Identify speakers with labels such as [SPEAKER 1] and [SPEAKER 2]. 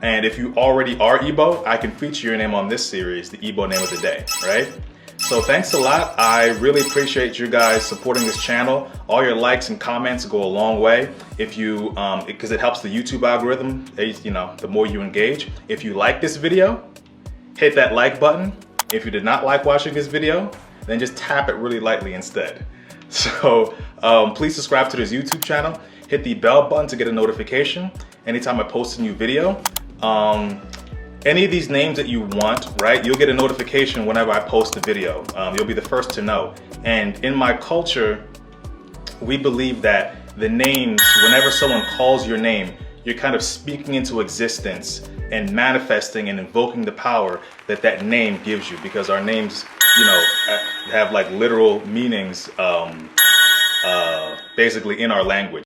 [SPEAKER 1] And if you already are Igbo, I can feature your name on this series, the Igbo name of the day, right? So thanks a lot. I really appreciate you guys supporting this channel. All your likes and comments go a long way. If you, because it helps the YouTube algorithm, you know, the more you engage. If you like this video, hit that like button. If you did not like watching this video, then just tap it really lightly instead. So please subscribe to this YouTube channel. Hit the bell button to get a notification anytime I post a new video. Any of these names that you want, right, you'll get a notification whenever I post a video. You'll be the first to know. And in my culture, we believe that the names, whenever someone calls your name, you're kind of speaking into existence and manifesting and invoking the power that that name gives you, because our names, you know, have like literal meanings basically in our language.